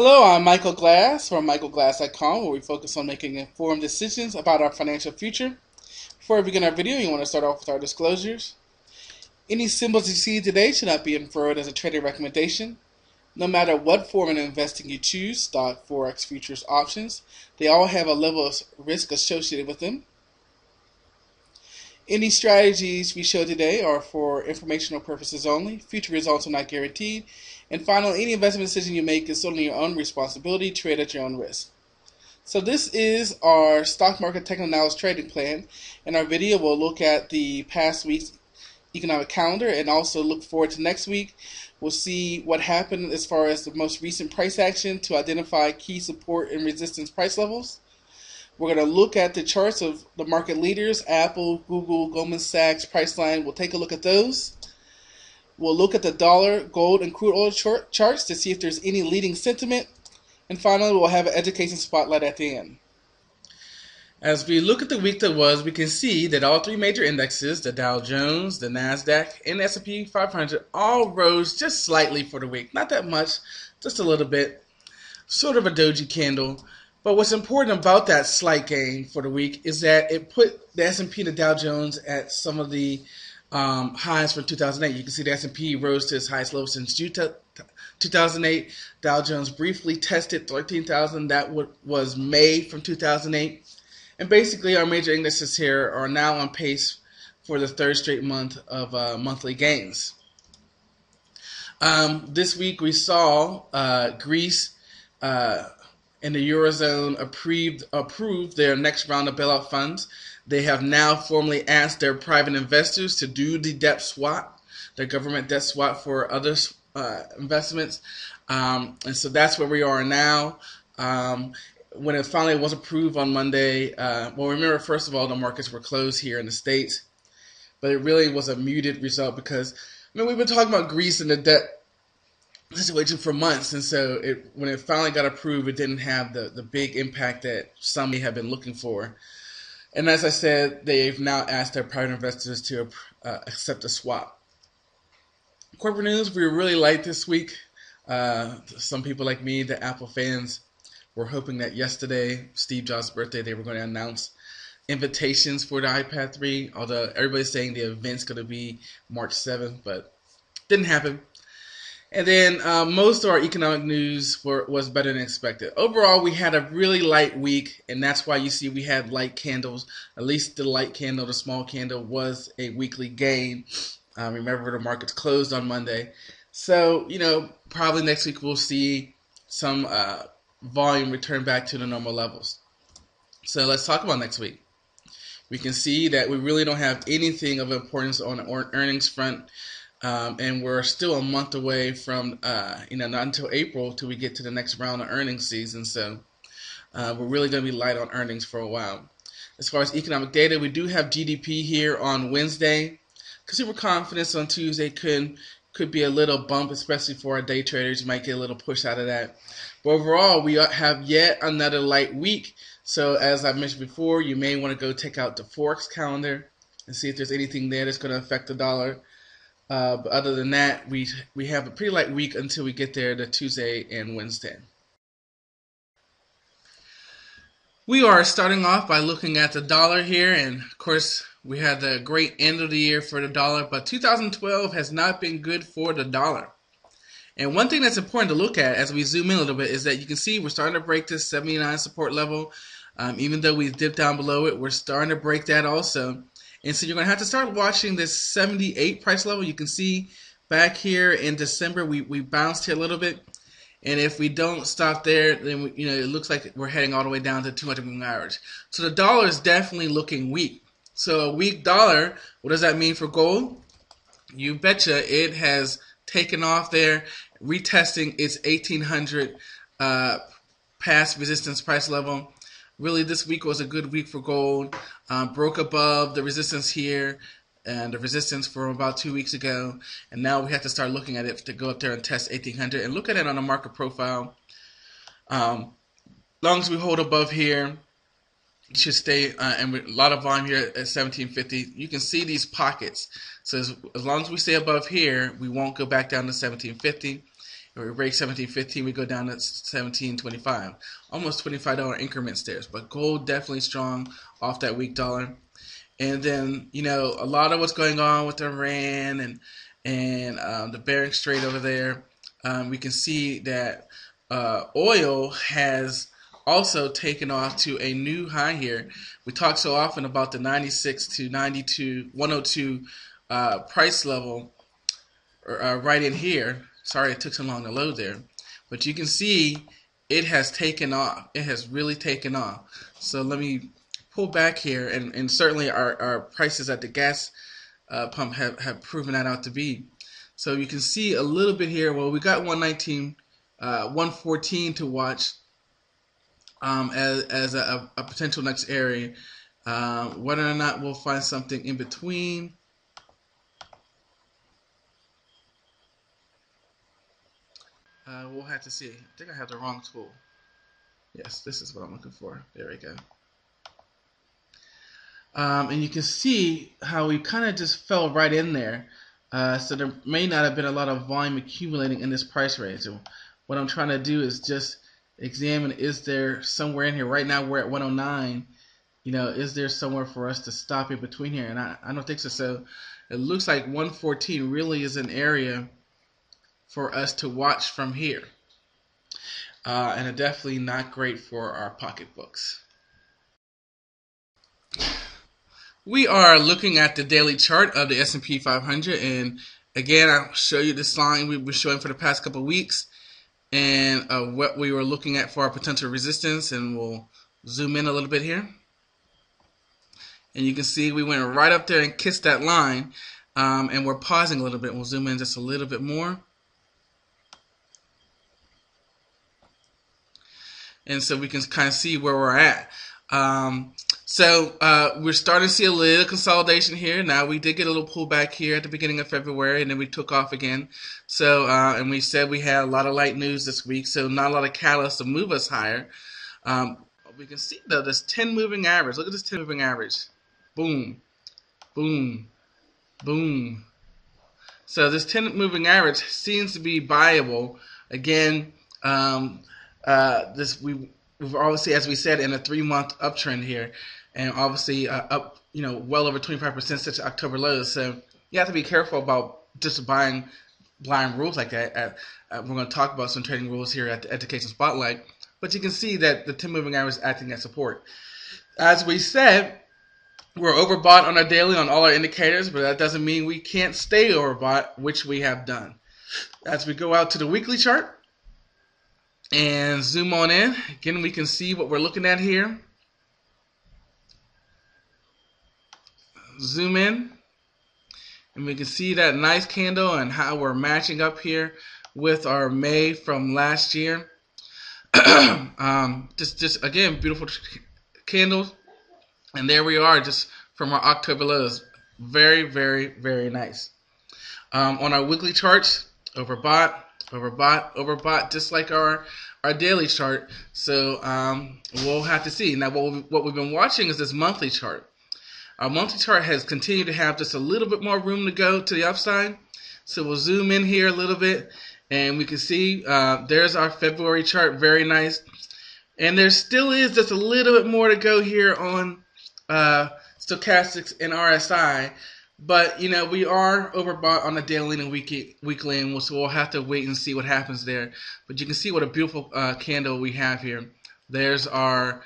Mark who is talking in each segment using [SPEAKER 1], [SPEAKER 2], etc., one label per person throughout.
[SPEAKER 1] Hello, I'm Michael Glass from michaelglass.com, where we focus on making informed decisions about our financial future. Before we begin our video, you want to start off with our disclosures. Any symbols you see today should not be inferred as a trading recommendation. No matter what form of investing you choose, stock, forex, futures, options, they all have a level of risk associated with them. Any strategies we show today are for informational purposes only. Future results are not guaranteed. And finally, any investment decision you make is solely your own responsibility. Trade at your own risk. So this is our stock market technical analysis trading plan. In our video, we'll look at the past week's economic calendar and also look forward to next week. We'll see what happened as far as the most recent price action to identify key support and resistance price levels. We're going to look at the charts of the market leaders, Apple, Google, Goldman Sachs, Priceline. We'll take a look at those. We'll look at the dollar, gold, and crude oil charts to see if there's any leading sentiment. And finally, we'll have an education spotlight at the end. As we look at the week that was, we can see that all three major indexes, the Dow Jones, the Nasdaq, and the S&P 500, all rose just slightly for the week. Not that much, just a little bit. Sort of a doji candle. But what's important about that slight gain for the week is that it put the S&P and the Dow Jones at some of the highs from 2008. You can see the S&P rose to its highest level since 2008. Dow Jones briefly tested 13,000. That was May from 2008. And basically, our major indexes here are now on pace for the third straight month of monthly gains. This week, we saw Greece and the Eurozone approved their next round of bailout funds. They have now formally asked their private investors to do the debt swap, their government debt swap for other investments. And so that's where we are now. When it finally was approved on Monday, well, remember, first of all, the markets were closed here in the States. But it really was a muted result because, I mean, we've been talking about Greece and the debt situation for months, and so when it finally got approved, it didn't have the big impact that some may have been looking for. And as I said, they've now asked their private investors to accept a swap. Corporate news we really liked this week. Some people like me, the Apple fans, were hoping that yesterday, Steve Jobs' birthday, they were going to announce invitations for the iPad 3, although everybody's saying the event's going to be March 7th, but didn't happen. And then most of our economic news was better than expected. Overall, we had a really light week, and that's why you see we had light candles. At least the light candle, the small candle, was a weekly gain. Remember, the markets closed on Monday. So, probably next week we'll see some volume return back to the normal levels. So let's talk about next week. We can see that we really don't have anything of importance on the earnings front. And we're still a month away from, not until April till we get to the next round of earnings season. So we're really going to be light on earnings for a while. As far as economic data, we do have GDP here on Wednesday. Consumer confidence on Tuesday could be a little bump, especially for our day traders. You might get a little push out of that. But overall, we have yet another light week. So as I mentioned before, you may want to go check out the Forex calendar and see if there's anything there that's going to affect the dollar. But other than that, we have a pretty light week until we get there to Tuesday and Wednesday. We are starting off by looking at the dollar here, and of course we had the great end of the year for the dollar, but 2012 has not been good for the dollar. And one thing that's important to look at as we zoom in a little bit is that you can see we're starting to break this 79 support level. Even though we dipped down below it, we're starting to break that also. And so you're going to have to start watching this 78 price level. You can see back here in December, we bounced here a little bit. And if we don't stop there, then it looks like we're heading all the way down to 200 moving average. So the dollar is definitely looking weak. So a weak dollar, what does that mean for gold? You betcha it has taken off there, retesting its 1800 past resistance price level. Really, this week was a good week for gold. Broke above the resistance here and the resistance from about 2 weeks ago. And now we have to start looking at it to go up there and test 1800 and look at it on a market profile. As long as we hold above here, it should stay, and a lot of volume here at 1750. You can see these pockets. So as long as we stay above here, we won't go back down to 1750. We break 17.15, we go down to 17.25, almost $25 increments there. But gold definitely strong off that weak dollar. And then, you know, a lot of what's going on with Iran and the Bering Strait over there, we can see that oil has also taken off to a new high here. We talk so often about the 96 to 92, 102 price level right in here. Sorry it took so long to load there. But you can see it has taken off. It has really taken off. So let me pull back here, and certainly our prices at the gas pump have proven that out to be. So you can see a little bit here. Well, we got 119, 114 to watch as a potential next area. Whether or not we'll find something in between. We'll have to see. I think I have the wrong tool. Yes, this is what I'm looking for. There we go. And you can see how we kind of just fell right in there. So there may not have been a lot of volume accumulating in this price range. So what I'm trying to do is just examine, is there somewhere in here? Right now we're at 109. You know, is there somewhere for us to stop in between here? And I don't think so. So it looks like 114 really is an area for us to watch from here. And definitely not great for our pocketbooks. We are looking at the daily chart of the S&P 500, and again, I'll show you this line we've been showing for the past couple of weeks, and what we were looking at for our potential resistance, and we'll zoom in a little bit here. And you can see we went right up there and kissed that line, and we're pausing a little bit. We'll zoom in just a little bit more. And so we can kind of see where we're at. So we're starting to see a little consolidation here. Now we did get a little pullback here at the beginning of February, and then we took off again. So and we said we had a lot of light news this week, so not a lot of catalysts to move us higher. We can see though this 10 moving average. Look at this 10 moving average. Boom, boom, boom. So this 10 moving average seems to be buyable. Again, we've obviously, as we said, in a 3-month uptrend here, and obviously up, you know, well over 25% since October lows. So you have to be careful about just buying blind rules like that. We're going to talk about some trading rules here at the Education Spotlight, but you can see that the 10 moving average is acting as support. As we said, we're overbought on our daily on all our indicators, but that doesn't mean we can't stay overbought, which we have done. As we go out to the weekly chart and zoom on in, again, we can see what we're looking at here. Zoom in, and we can see that nice candle and how we're matching up here with our May from last year. Just again, beautiful candles, and there we are, just from our October lows. Very, very, very nice. On our weekly charts, overbought, overbought, overbought, just like our daily chart. So we'll have to see. Now, what we've been watching is this monthly chart. Our monthly chart has continued to have just a little bit more room to go to the upside. So we'll zoom in here a little bit, and we can see there's our February chart, very nice. And there still is just a little bit more to go here on stochastics and RSI. But, you know, we are overbought on the daily and weekly, and so we'll have to wait and see what happens there. But you can see what a beautiful candle we have here. There's our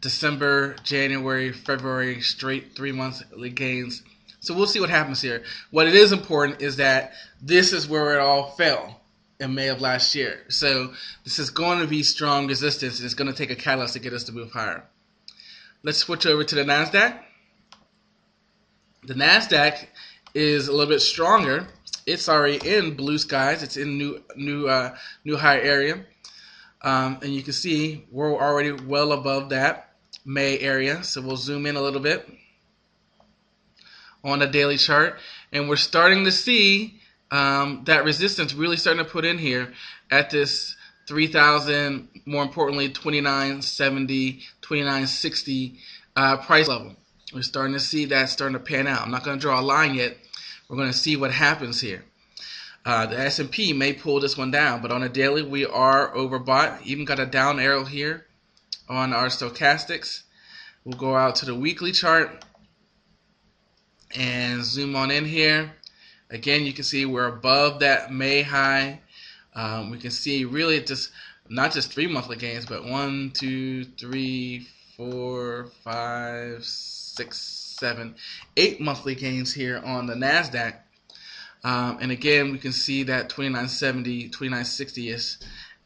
[SPEAKER 1] December, January, February, straight 3 monthly gains. So we'll see what happens here. What it is important is that this is where it all fell in May of last year. So this is going to be strong resistance. It's going to take a catalyst to get us to move higher. Let's switch over to the Nasdaq. The Nasdaq is a little bit stronger. It's already in blue skies. It's in new high area, and you can see we're already well above that May area. So we'll zoom in a little bit on the daily chart, and we're starting to see that resistance really starting to put in here at this 3,000. More importantly, 29.70, 29.60 price level. We're starting to see that starting to pan out. I'm not going to draw a line yet. We're going to see what happens here. The S&P may pull this one down, but on a daily we are overbought. Even got a down arrow here on our stochastics. We'll go out to the weekly chart and zoom on in here. Again, you can see we're above that May high. We can see really just not just 3 monthly gains, but 1, 2, 3, 4, 5, 6, 7, 8 monthly gains here on the Nasdaq. And again, we can see that 2970, 2960 is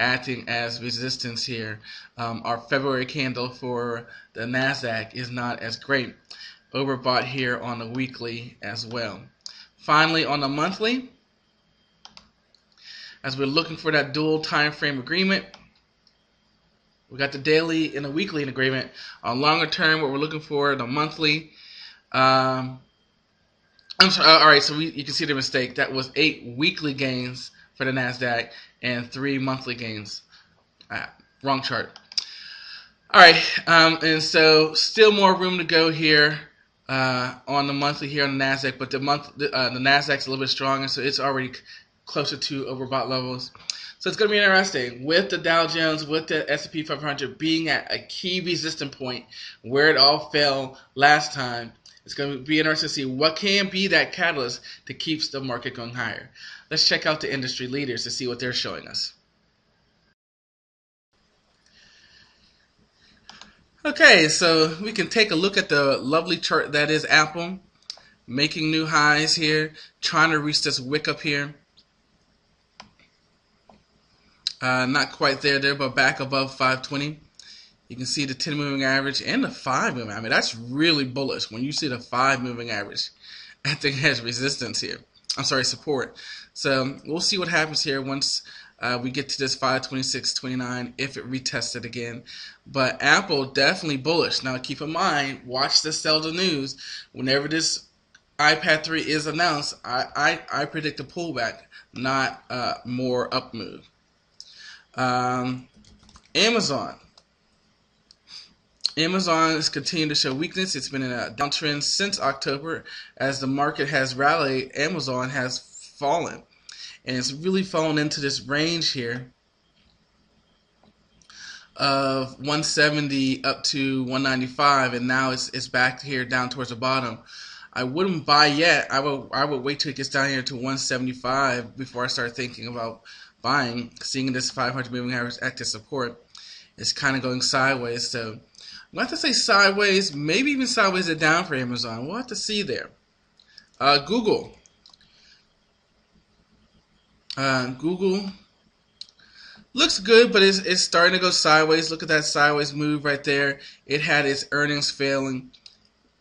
[SPEAKER 1] acting as resistance here. Our February candle for the Nasdaq is not as great. Overbought here on the weekly as well. Finally, on the monthly, as we're looking for that dual time frame agreement, we got the daily and the weekly in agreement. On longer term, what we're looking for, the monthly. I'm sorry. All right, so you can see the mistake. That was 8 weekly gains for the Nasdaq and 3 monthly gains. Wrong chart. All right, and so still more room to go here on the monthly here on the Nasdaq, but the Nasdaq's a little bit stronger, so it's already closer to overbought levels. So it's going to be interesting with the Dow Jones, with the S&P 500 being at a key resistance point where it all fell last time. It's going to be interesting to see what can be that catalyst that keeps the market going higher. Let's check out the industry leaders to see what they're showing us. Okay, so we can take a look at the lovely chart that is Apple, making new highs here, trying to reach this wick up here. Not quite there, but back above 520. You can see the 10 moving average and the 5 moving average. That's really bullish when you see the 5 moving average. I think it has resistance here. I'm sorry, support. So we'll see what happens here once we get to this 526.29 if it retests it again. But Apple definitely bullish. Now keep in mind, watch the sell the news. Whenever this iPad 3 is announced, I predict a pullback, not more up move. Amazon has continued to show weakness. It's been in a downtrend since October. As the market has rallied, Amazon has fallen. And it's really fallen into this range here of 170 up to 195, and now it's back here down towards the bottom. I wouldn't buy yet. I would wait till it gets down here to 175 before I start thinking about buying. Seeing this 500 moving average active support, it's kind of going sideways. So I'm going to have to say sideways, maybe even sideways or down for Amazon. We'll have to see there. Google looks good, but it's starting to go sideways. Look at that sideways move right there. It had its earnings failing,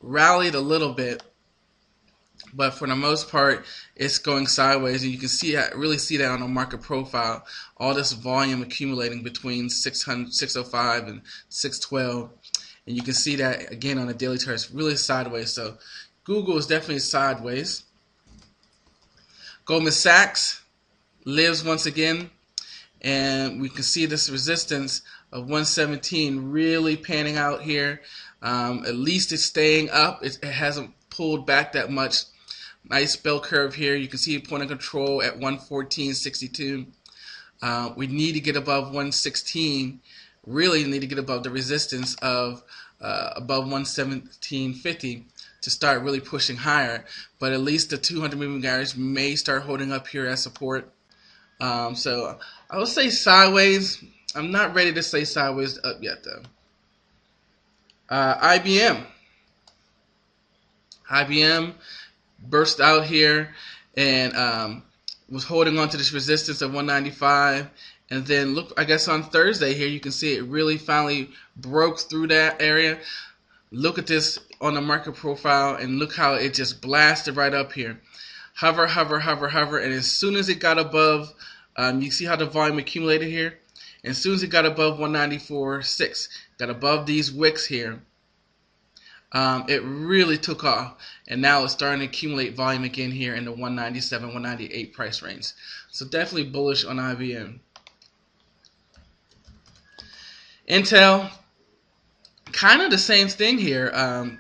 [SPEAKER 1] rallied a little bit, but for the most part, it's going sideways. And you can really see that on the market profile. All this volume accumulating between 605 and 612. And you can see that again on the daily chart. It's really sideways. So Google is definitely sideways. Goldman Sachs lives once again. And we can see this resistance of 117 really panning out here. At least it's staying up. It hasn't pulled back that much. Nice bell curve here. You can see point of control at 114.62. We need to get above 116. Really need to get above the resistance of above 117.50 to start really pushing higher. But at least the 200 moving average may start holding up here as support. So I would say sideways. I'm not ready to say sideways up yet though. IBM burst out here and was holding on to this resistance of 195, and then look, I guess on Thursday here you can see it really finally broke through that area. Look at this on the market profile and look how it just blasted right up here. Hover, and as soon as it got above, you see how the volume accumulated here? And as soon as it got above 194.6, got above these wicks here, it really took off, and now it's starting to accumulate volume again here in the 197, 198 price range. So definitely bullish on IBM. Intel, kind of the same thing here.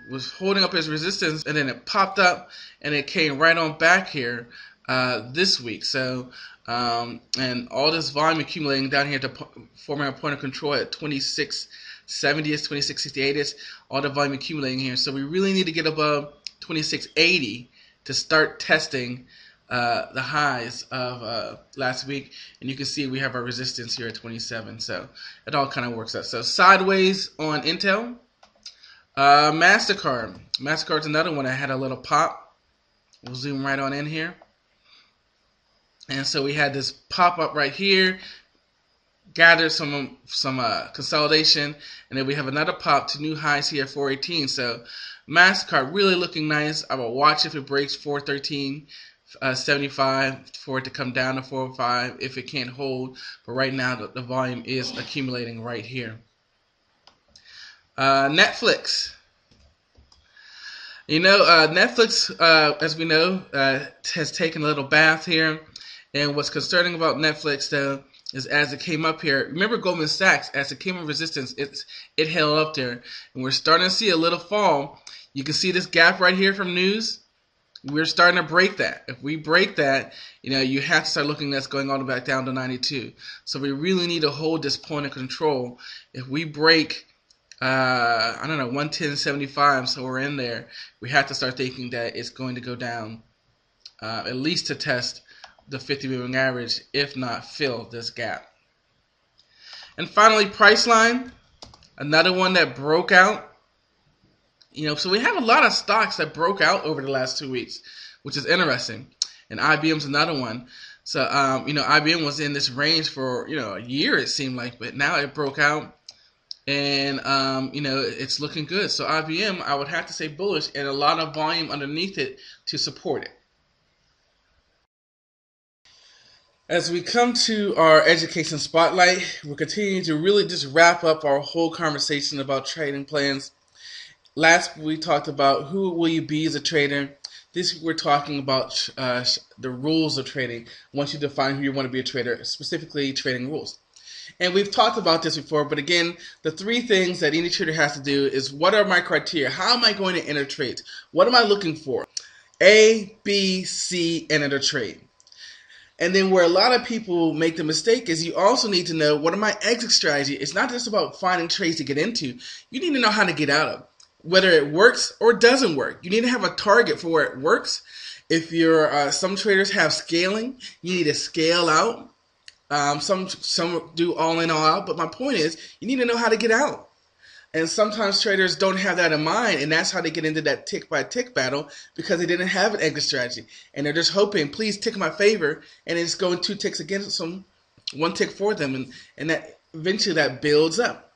[SPEAKER 1] Was holding up its resistance, and then it popped up, and it came right on back here. this week. So, and all this volume accumulating down here to forming a point of control at 2670, 2668, all the volume accumulating here. So we really need to get above 2680 to start testing the highs of last week. And you can see we have our resistance here at 27. So it all kind of works out. So sideways on Intel. MasterCard. MasterCard's another one that had a little pop. We'll zoom right on in here. And so we had this pop up right here, gathered some consolidation, and then we have another pop to new highs here at 418. So MasterCard really looking nice. I will watch if it breaks 413.75 for it to come down to 405 if it can't hold. But right now the volume is accumulating right here. Netflix. You know, Netflix, as we know, has taken a little bath here. And what's concerning about Netflix, though, is as it came up here, remember Goldman Sachs, as it came in resistance, it held up there. And we're starting to see a little fall. You can see this gap right here from news. We're starting to break that. If we break that, you know, you have to start looking at that's going all the way back down to 92. So we really need to hold this point of control. If we break, I don't know, 110.75, so we're in there, we have to start thinking that it's going to go down at least to test the 50 moving average, if not fill this gap. And finally, Priceline, another one that broke out. You know, so we have a lot of stocks that broke out over the last 2 weeks, which is interesting. And IBM's another one. So, you know, IBM was in this range for, you know, a year, it seemed like, but now it broke out. And, you know, it's looking good. So IBM, I would have to say bullish, and a lot of volume underneath it to support it. As we come to our education spotlight, we're continuing to really just wrap up our whole conversation about trading plans. Last we talked about who will you be as a trader. This week we're talking about the rules of trading. Once you define who you want to be a trader, specifically trading rules. And we've talked about this before, but again, the three things that any trader has to do is, what are my criteria? How am I going to enter trades? What am I looking for? A, B, C, and enter trade. And then where a lot of people make the mistake is you also need to know, what are my exit strategy? It's not just about finding trades to get into. You need to know how to get out of, whether it works or doesn't work. You need to have a target for where it works. If you're some traders have scaling, you need to scale out. Some do all in, all out. But my point is, you need to know how to get out. And sometimes traders don't have that in mind, and that's how they get into that tick-by-tick battle, because they didn't have an exit strategy. And they're just hoping, please tick in my favor, and it's going 2 ticks against them, 1 tick for them, and that eventually that builds up.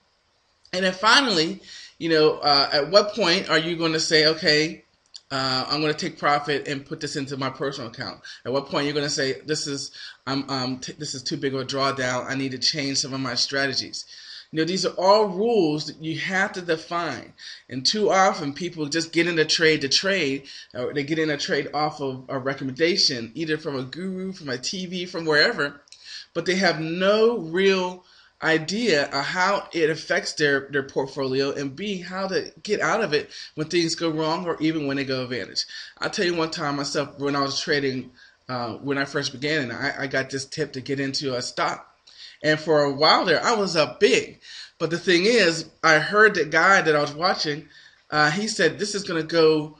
[SPEAKER 1] And then finally, you know, at what point are you going to say, okay, I'm going to take profit and put this into my personal account? At what point you're going to say, this is too big of a drawdown, I need to change some of my strategies? You know, these are all rules that you have to define. And too often people just get in a trade to trade, or they get in a trade off of a recommendation, either from a guru, from a TV, from wherever, but they have no real idea of how it affects their portfolio, and B, how to get out of it when things go wrong or even when they go advantage. I'll tell you one time myself, when I was trading, when I first began, and I got this tip to get into a stock. And for a while there, I was up big. But the thing is, I heard the guy that I was watching, he said, this is going to go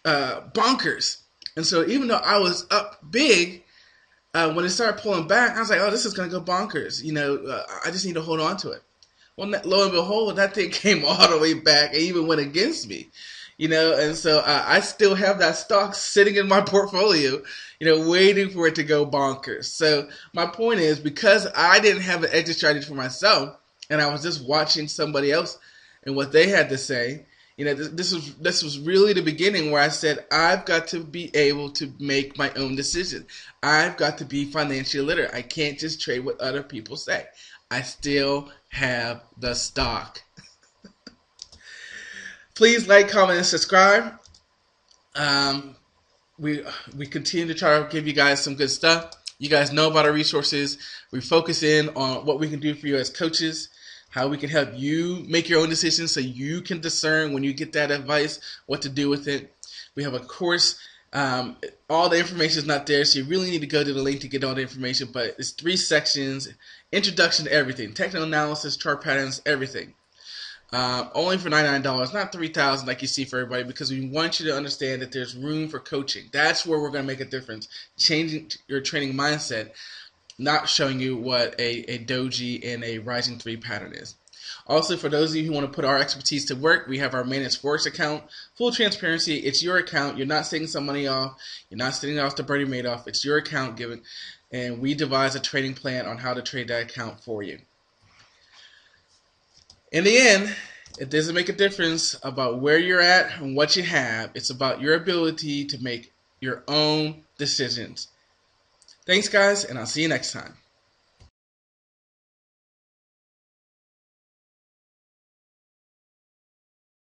[SPEAKER 1] bonkers. And so even though I was up big, when it started pulling back, I was like, oh, this is going to go bonkers. You know, I just need to hold on to it. Well, lo and behold, that thing came all the way back and even went against me. You know, and so I still have that stock sitting in my portfolio, you know, waiting for it to go bonkers. So my point is, because I didn't have an exit strategy for myself, and I was just watching somebody else and what they had to say, you know, this was really the beginning where I said, I've got to be able to make my own decision. I've got to be financially literate. I can't just trade what other people say. I still have the stock. Please like, comment, and subscribe. We continue to try to give you guys some good stuff. You guys know about our resources. We focus in on what we can do for you as coaches, how we can help you make your own decisions so you can discern when you get that advice what to do with it. We have a course All the information is not there, so you really need to go to the link to get all the information. But it's 3 sections: introduction to everything, technical analysis, chart patterns, everything. Only for $99, not $3,000 like you see for everybody, because we want you to understand that there's room for coaching. That's where we're going to make a difference, changing your trading mindset, not showing you what a doji and a rising 3 pattern is. Also, for those of you who want to put our expertise to work, we have our managed forex account. Full transparency, it's your account. You're not taking some money off. You're not sitting off to Bernie Madoff. It's your account given, and we devise a trading plan on how to trade that account for you. In the end, it doesn't make a difference about where you're at and what you have. It's about your ability to make your own decisions. Thanks, guys, and I'll see you next time.